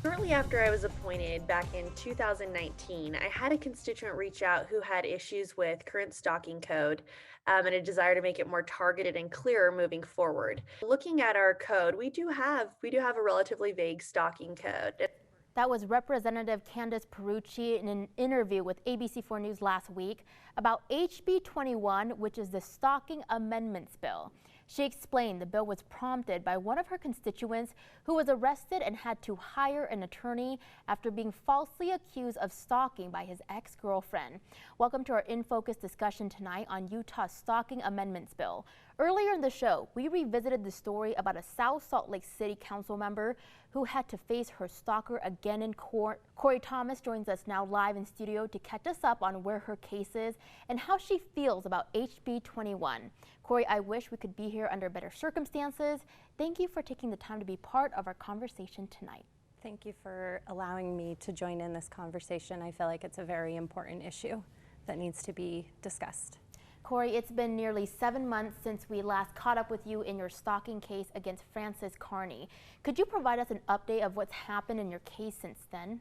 Shortly after I was appointed back in 2019, I had a constituent reach out who had issues with current stalking code and a desire to make it more targeted and clearer moving forward. Looking at our code, we do have a relatively vague stalking code. That was Representative Candace Perucci in an interview with ABC4 News last week about HB 21, which is the Stalking Amendments Bill. She explained the bill was prompted by one of her constituents who was arrested and had to hire an attorney after being falsely accused of stalking by his ex-girlfriend. Welcome to our In Focus discussion tonight on Utah's Stalking Amendments Bill. Earlier in the show, we revisited the story about a South Salt Lake City Councilmember who had to face her stalker again in court. Corey Thomas joins us now live in studio to catch us up on where her case is and how she feels about HB 21. Corey, I wish we could be here under better circumstances. Thank you for taking the time to be part of our conversation tonight. Thank you for allowing me to join in this conversation. I feel like it's a very important issue that needs to be discussed. Corey, it's been nearly 7 months since we last caught up with you in your stalking case against Francis Carney. Could you provide us an update of what's happened in your case since then?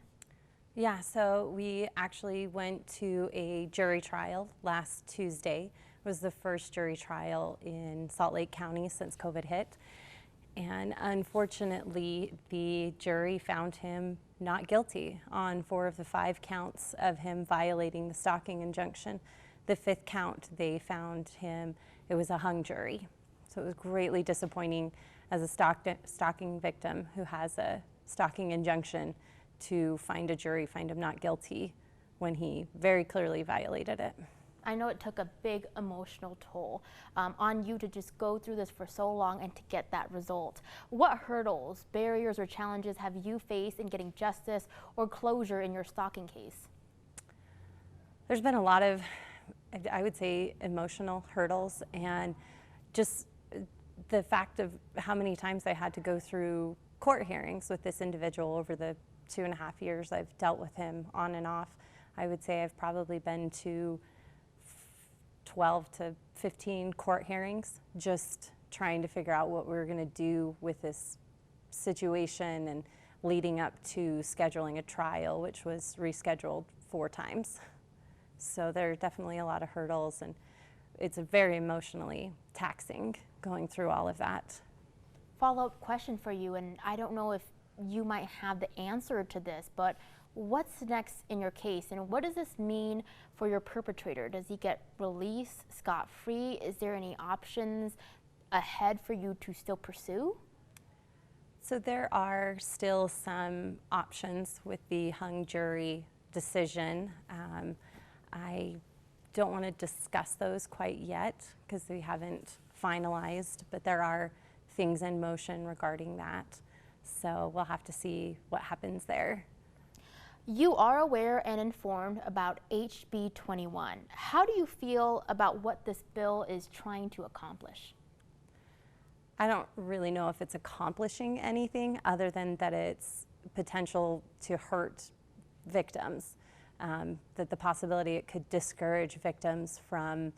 Yeah, so we actually went to a jury trial last Tuesday. It was the first jury trial in Salt Lake County since COVID hit. And unfortunately, the jury found him not guilty on 4 of the 5 counts of him violating the stalking injunction. The 5th count, they found him, it was a hung jury. So it was greatly disappointing as a stalking victim who has a stalking injunction to find a jury find him not guilty when he very clearly violated it. I know it took a big emotional toll on you to just go through this for so long and to get that result. What hurdles, barriers, or challenges have you faced in getting justice or closure in your stalking case? There's been a lot of, I would say, emotional hurdles, and just the fact of how many times I had to go through court hearings with this individual over the 2.5 years I've dealt with him on and off. I would say I've probably been to 12 to 15 court hearings, just trying to figure out what we were going to do with this situation and leading up to scheduling a trial, which was rescheduled 4 times. So there are definitely a lot of hurdles, and it's very emotionally taxing going through all of that. Follow-up question for you, and I don't know if you might have the answer to this, but what's next in your case, and what does this mean for your perpetrator? Does he get released scot-free? Is there any options ahead for you to still pursue? So there are still some options with the hung jury decision. I don't want to discuss those quite yet because we haven't finalized, but there are things in motion regarding that. So we'll have to see what happens there. You are aware and informed about HB 21. How do you feel about what this bill is trying to accomplish? I don't really know if it's accomplishing anything other than that it's potential to hurt victims. That the possibility it could discourage victims from,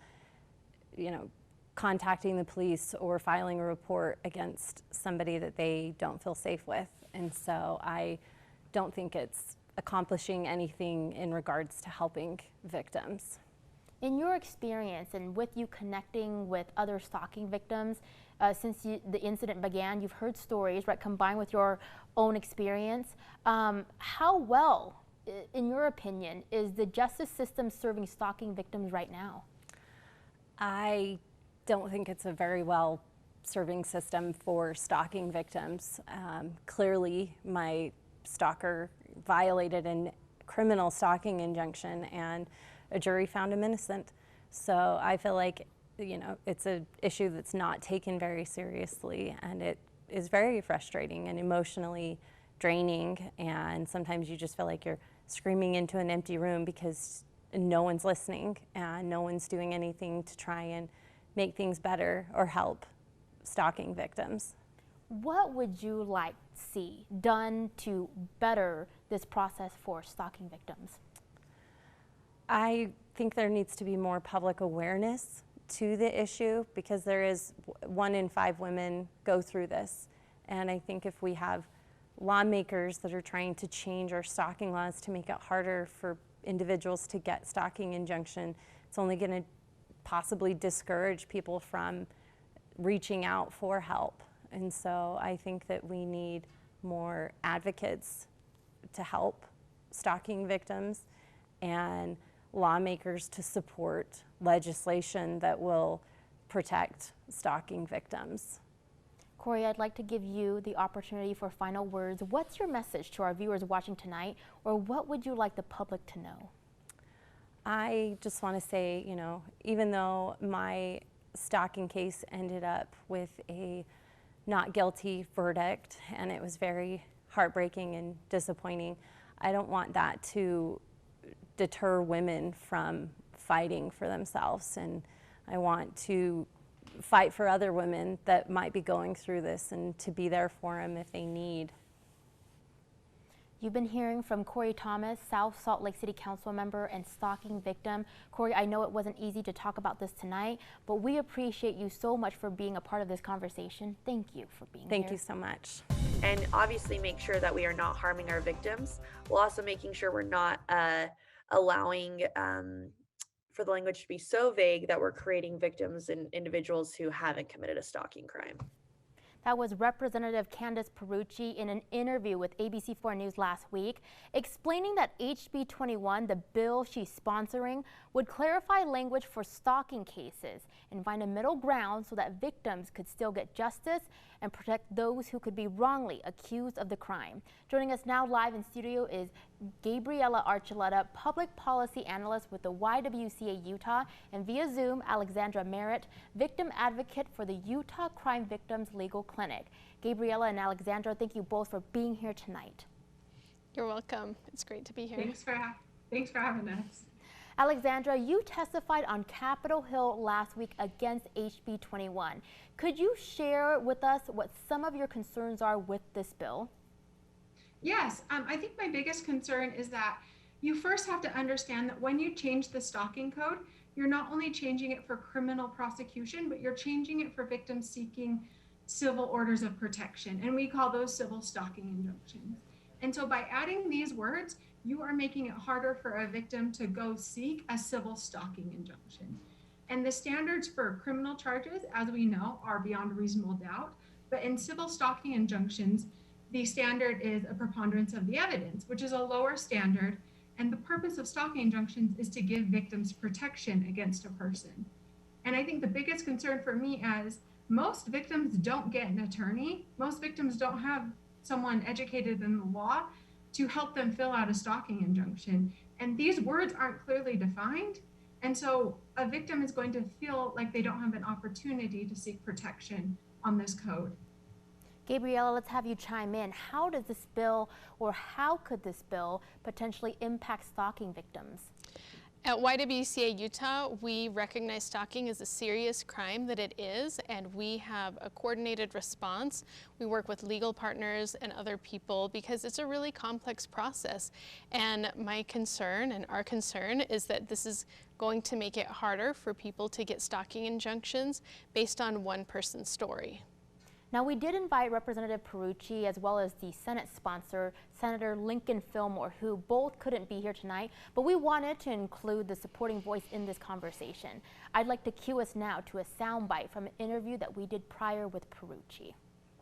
contacting the police or filing a report against somebody that they don't feel safe with. And so I don't think it's accomplishing anything in regards to helping victims. In your experience and with you connecting with other stalking victims, since the incident began, you've heard stories, right, combined with your own experience. How well, in your opinion, is the justice system serving stalking victims right now? I don't think it's a very well serving system for stalking victims. Clearly, my stalker violated a criminal stalking injunction and a jury found him innocent. So I feel like, it's an issue that's not taken very seriously, and it is very frustrating and emotionally draining, and sometimes you just feel like you're screaming into an empty room because no one's listening and no one's doing anything to try and make things better or help stalking victims. What would you like to see done to better this process for stalking victims? I think there needs to be more public awareness to the issue because there is 1 in 5 women go through this. And I think if we have lawmakers that are trying to change our stalking laws to make it harder for individuals to get stalking injunction. It's only going to possibly discourage people from reaching out for help. And so I think that we need more advocates to help stalking victims and lawmakers to support legislation that will protect stalking victims. Corey, I'd like to give you the opportunity for final words. What's your message to our viewers watching tonight, or what would you like the public to know? I just want to say, you know, even though my stalking case ended up with a not guilty verdict, and it was very heartbreaking and disappointing, I don't want that to deter women from fighting for themselves. And I want to fight for other women that might be going through this and to be there for them if they need. You've been hearing from Corey Thomas, South Salt Lake City Councilmember and stalking victim. Corey, I know it wasn't easy to talk about this tonight, but we appreciate you so much for being a part of this conversation. Thank you for being here. Thank you so much. And obviously make sure that we are not harming our victims, while also making sure we're not allowing for the language to be so vague that we're creating victims and individuals who haven't committed a stalking crime. That was Representative Candace Perucci in an interview with ABC4 News last week, explaining that HB 21, the bill she's sponsoring, would clarify language for stalking cases and find a middle ground so that victims could still get justice and protect those who could be wrongly accused of the crime. Joining us now live in studio is Gabriella Archuleta, Public Policy Analyst with the YWCA Utah, and via Zoom, Alexandra Merritt, Victim Advocate for the Utah Crime Victims Legal Clinic. Gabriella and Alexandra, thank you both for being here tonight. You're welcome. It's great to be here. Thanks for having us. Alexandra, you testified on Capitol Hill last week against HB 21. Could you share with us what some of your concerns are with this bill? Yes, I think my biggest concern is that you first have to understand that when you change the stalking code, you're not only changing it for criminal prosecution, but you're changing it for victims seeking civil orders of protection. And we call those civil stalking injunctions. And so by adding these words, you are making it harder for a victim to go seek a civil stalking injunction. And the standards for criminal charges, as we know, are beyond reasonable doubt. But in civil stalking injunctions, the standard is a preponderance of the evidence, which is a lower standard. And the purpose of stalking injunctions is to give victims protection against a person. And I think the biggest concern for me is most victims don't get an attorney. Most victims don't have someone educated in the law to help them fill out a stalking injunction. And these words aren't clearly defined. And so a victim is going to feel like they don't have an opportunity to seek protection on this code. Gabriella, let's have you chime in. How does this bill, or how could this bill potentially impact stalking victims? At YWCA Utah, we recognize stalking as a serious crime that it is, and we have a coordinated response. We work with legal partners and other people because it's a really complex process. And my concern and our concern is that this is going to make it harder for people to get stalking injunctions based on one person's story. Now, we did invite Representative Perucci as well as the Senate sponsor, Senator Lincoln Fillmore, who both couldn't be here tonight, but we wanted to include the supporting voice in this conversation. I'd like to cue us now to a soundbite from an interview that we did prior with Perucci.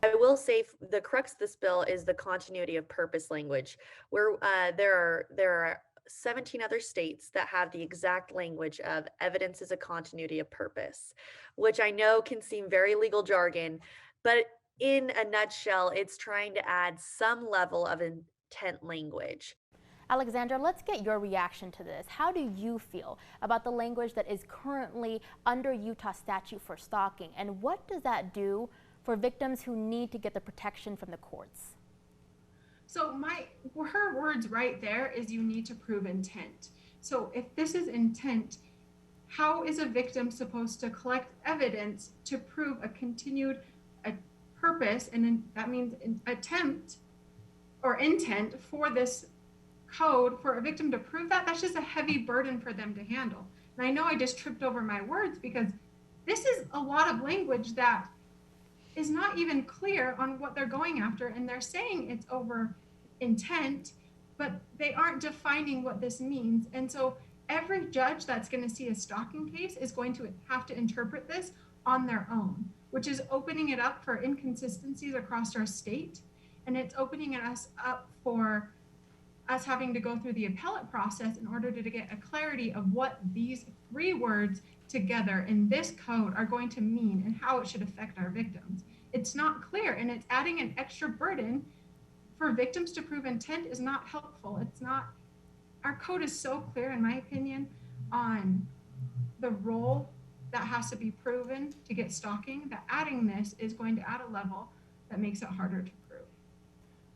I will say the crux of this bill is the continuity of purpose language, where there are 17 other states that have the exact language of evidence is a continuity of purpose, which I know can seem very legal jargon, but in a nutshell, it's trying to add some level of intent language. Alexandra, let's get your reaction to this. How do you feel about the language that is currently under Utah statute for stalking, and what does that do for victims who need to get the protection from the courts? So her words right there is you need to prove intent. So if this is intent, how is a victim supposed to collect evidence to prove a continued purpose, and that means an attempt or intent for this code for a victim to prove that? That's just a heavy burden for them to handle. And I know I just tripped over my words because this is a lot of language that is not even clear on what they're going after, and they're saying it's over intent, but they aren't defining what this means. And so every judge that's going to see a stalking case is going to have to interpret this on their own, which is opening it up for inconsistencies across our state, and it's opening us up for us having to go through the appellate process in order to get a clarity of what these three words together in this code are going to mean and how it should affect our victims. It's not clear, and it's adding an extra burden for victims to prove intent is not helpful. It's not, our code is so clear, in my opinion, on the role that has to be proven to get stalking, that adding this is going to add a level that makes it harder to prove.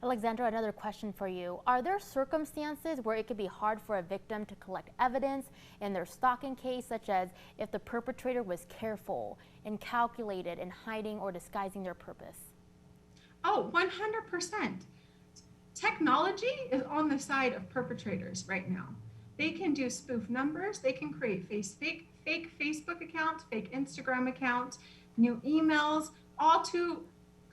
Alexandra, another question for you. Are there circumstances where it could be hard for a victim to collect evidence in their stalking case, such as if the perpetrator was careful and calculated in hiding or disguising their purpose? Oh, 100%. Technology is on the side of perpetrators right now. They can do spoof numbers, they can create fake Facebook accounts, fake Instagram accounts, new emails, all to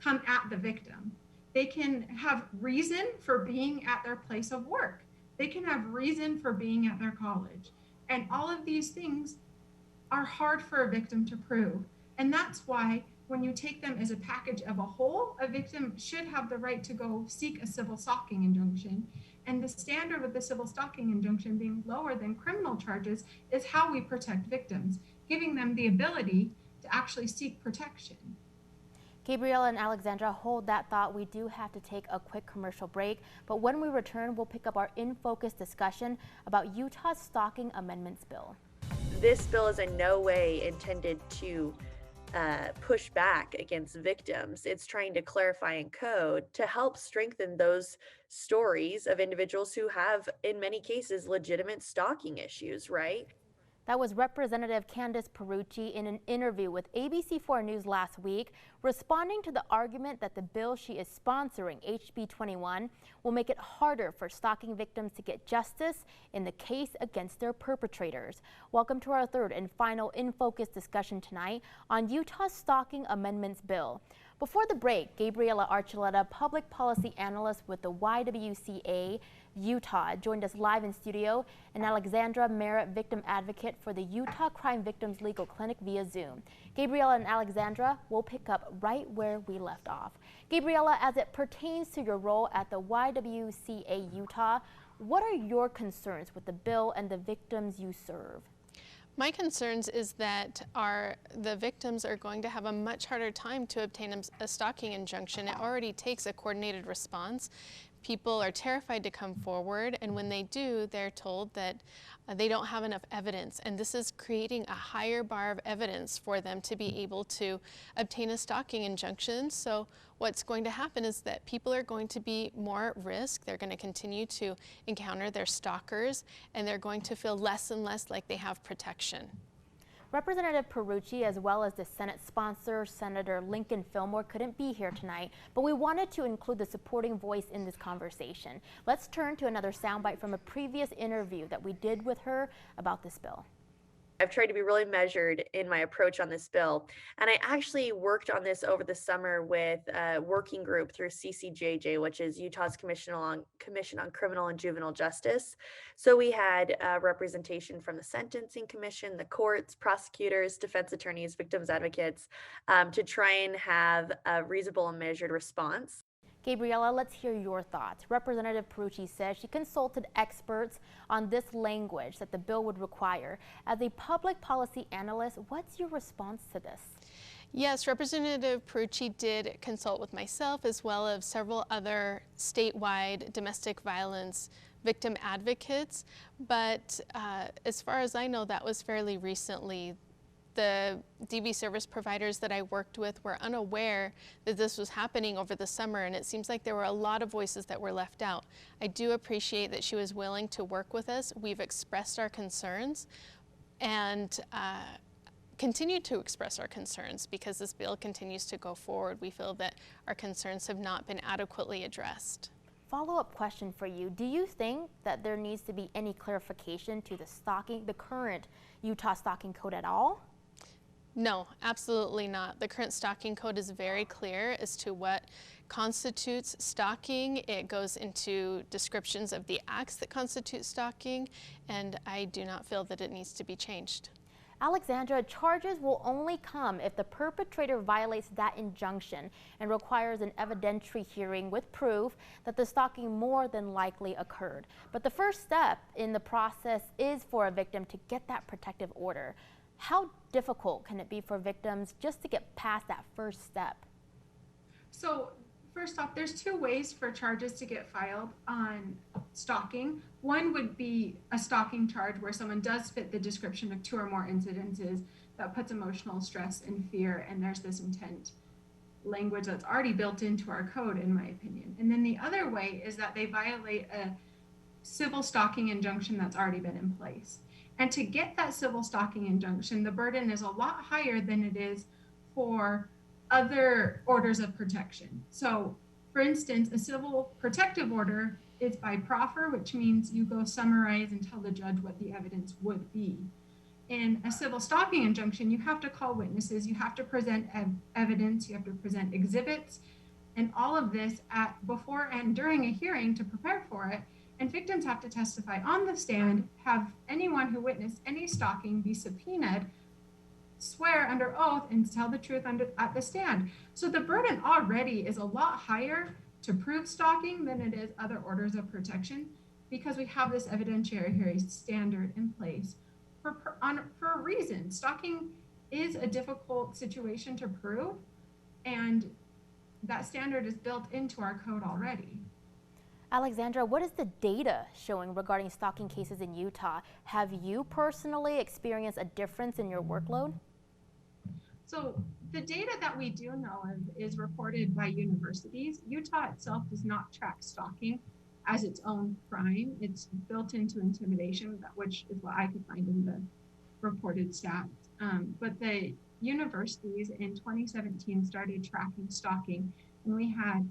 come at the victim. They can have reason for being at their place of work. They can have reason for being at their college. And all of these things are hard for a victim to prove. And that's why when you take them as a package of a whole, a victim should have the right to go seek a civil stalking injunction. And the standard with the civil stalking injunction being lower than criminal charges is how we protect victims, giving them the ability to actually seek protection. Gabriella and Alexandra, hold that thought. We do have to take a quick commercial break, but when we return, we'll pick up our In Focus discussion about Utah's Stalking Amendments bill. This bill is in no way intended to push back against victims. It's trying to clarify in code to help strengthen those stories of individuals who have, in many cases, legitimate stalking issues, right? That was Representative Candace Perucci in an interview with ABC4 News last week, responding to the argument that the bill she is sponsoring, HB 21, will make it harder for stalking victims to get justice in the case against their perpetrators. Welcome to our third and final In Focus discussion tonight on Utah's Stalking Amendments bill. Before the break, Gabriella Archuleta, public policy analyst with the YWCA Utah, joined us live in studio, and Alexandra, Merritt, victim advocate for the Utah Crime Victims Legal Clinic via Zoom. Gabriella and Alexandra will pick up right where we left off. Gabriella, as it pertains to your role at the YWCA Utah, what are your concerns with the bill and the victims you serve? My concerns is that the victims are going to have a much harder time to obtain a stalking injunction. It already takes a coordinated response. People are terrified to come forward, and when they do, they're told that they don't have enough evidence, and this is creating a higher bar of evidence for them to be able to obtain a stalking injunction. So what's going to happen is that people are going to be more at risk. They're going to continue to encounter their stalkers, and they're going to feel less and less like they have protection. Representative Perucci, as well as the Senate sponsor, Senator Lincoln Fillmore, couldn't be here tonight, but we wanted to include the supporting voice in this conversation. Let's turn to another soundbite from a previous interview that we did with her about this bill. I've tried to be really measured in my approach on this bill. And I actually worked on this over the summer with a working group through CCJJ, which is Utah's Commission on Criminal and Juvenile Justice. So we had representation from the Sentencing Commission, the courts, prosecutors, defense attorneys, victims advocates, to try and have a reasonable and measured response. Gabriella, let's hear your thoughts. Representative Perucci says she consulted experts on this language that the bill would require. As a public policy analyst, what's your response to this? Yes, Representative Perucci did consult with myself as well as several other statewide domestic violence victim advocates, but as far as I know, that was fairly recently. The DV service providers that I worked with were unaware that this was happening over the summer, and it seems like there were a lot of voices that were left out. I do appreciate that she was willing to work with us. We've expressed our concerns and continue to express our concerns because this bill continues to go forward. We feel that our concerns have not been adequately addressed. Follow-up question for you. Do you think that there needs to be any clarification to the current Utah stalking code at all? No, absolutely not. The current stalking code is very clear as to what constitutes stalking. It goes into descriptions of the acts that constitute stalking, and I do not feel that it needs to be changed. Alexandra, charges will only come if the perpetrator violates that injunction and requires an evidentiary hearing with proof that the stalking more than likely occurred. But the first step in the process is for a victim to get that protective order. How difficult can it be for victims just to get past that first step? So first off, there's two ways for charges to get filed on stalking. One would be a stalking charge where someone does fit the description of 2 or more incidences that puts emotional stress and fear, and there's this intent language that's already built into our code, in my opinion. And then the other way is that they violate a civil stalking injunction that's already been in place. And to get that civil stalking injunction, the burden is a lot higher than it is for other orders of protection. So, for instance, a civil protective order is by proffer, which means you go summarize and tell the judge what the evidence would be. In a civil stalking injunction, you have to call witnesses, you have to present evidence, you have to present exhibits, and all of this before and during a hearing to prepare for it. And victims have to testify on the stand, have anyone who witnessed any stalking be subpoenaed, swear under oath, and tell the truth at the stand. So the burden already is a lot higher to prove stalking than it is other orders of protection, because we have this evidentiary standard in place for a reason. Stalking is a difficult situation to prove, and that standard is built into our code already. Alexandra, what is the data showing regarding stalking cases in Utah? Have you personally experienced a difference in your workload? So the data that we do know of is reported by universities. Utah itself does not track stalking as its own crime. It's built into intimidation, which is what I could find in the reported stats. But the universities in 2017 started tracking stalking, and we had,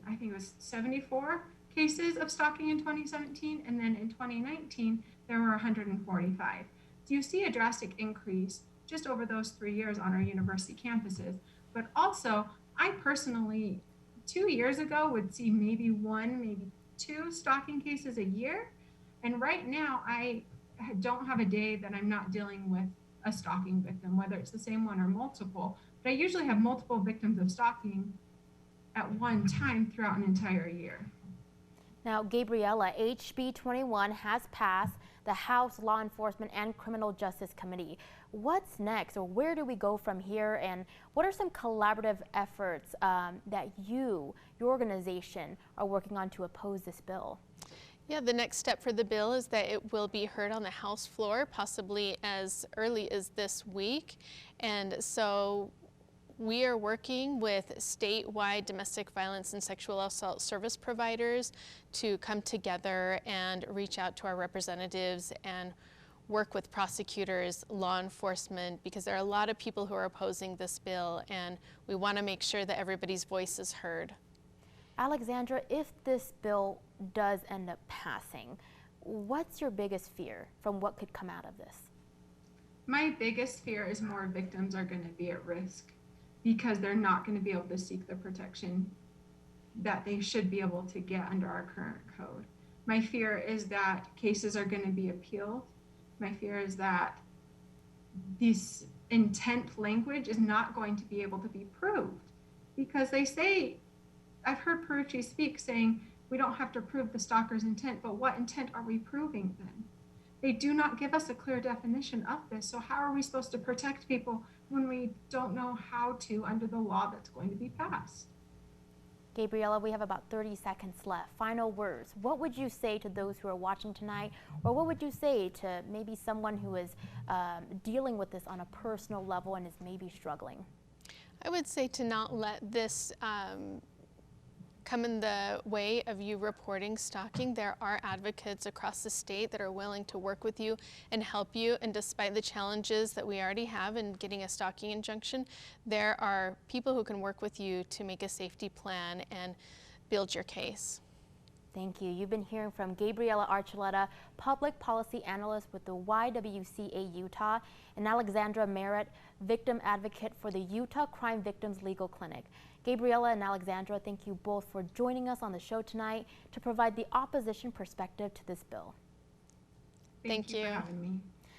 I think it was 74 cases of stalking in 2017, and then in 2019 there were 145. So you see a drastic increase just over those 3 years on our university campuses. But also, I personally, 2 years ago, would see maybe 1, maybe 2 stalking cases a year. And right now, I don't have a day that I'm not dealing with a stalking victim, whether it's the same one or multiple. But I usually have multiple victims of stalking at one time throughout an entire year. Now, Gabriella, HB 21 has passed the House Law Enforcement and Criminal Justice Committee. What's next, or where do we go from here, and what are some collaborative efforts that your organization, are working on to oppose this bill? Yeah, the next step for the bill is that it will be heard on the House floor, possibly as early as this week. And so we are working with statewide domestic violence and sexual assault service providers to come together and reach out to our representatives and work with prosecutors, law enforcement, because there are a lot of people who are opposing this bill, and we want to make sure that everybody's voice is heard. Alexandra, if this bill does end up passing, what's your biggest fear from what could come out of this? My biggest fear is more victims are going to be at risk because they're not going to be able to seek the protection that they should be able to get under our current code. My fear is that cases are going to be appealed. My fear is that this intent language is not going to be able to be proved, because they say, I've heard Perucci speak saying, we don't have to prove the stalker's intent, but what intent are we proving then? They do not give us a clear definition of this. So how are we supposed to protect people when we don't know how to under the law that's going to be passed? Gabriella, we have about 30 seconds left. Final words. What would you say to those who are watching tonight, or what would you say to maybe someone who is dealing with this on a personal level and is maybe struggling? I would say to not let this come in the way of you reporting stalking. There are advocates across the state that are willing to work with you and help you, and despite the challenges that we already have in getting a stalking injunction, there are people who can work with you to make a safety plan and build your case. Thank you. You've been hearing from Gabriella Archuleta, Public Policy Analyst with the YWCA Utah, and Alexandra Merritt, Victim Advocate for the Utah Crime Victims Legal Clinic. Gabriella and Alexandra, thank you both for joining us on the show tonight to provide the opposition perspective to this bill. Thank you for having me.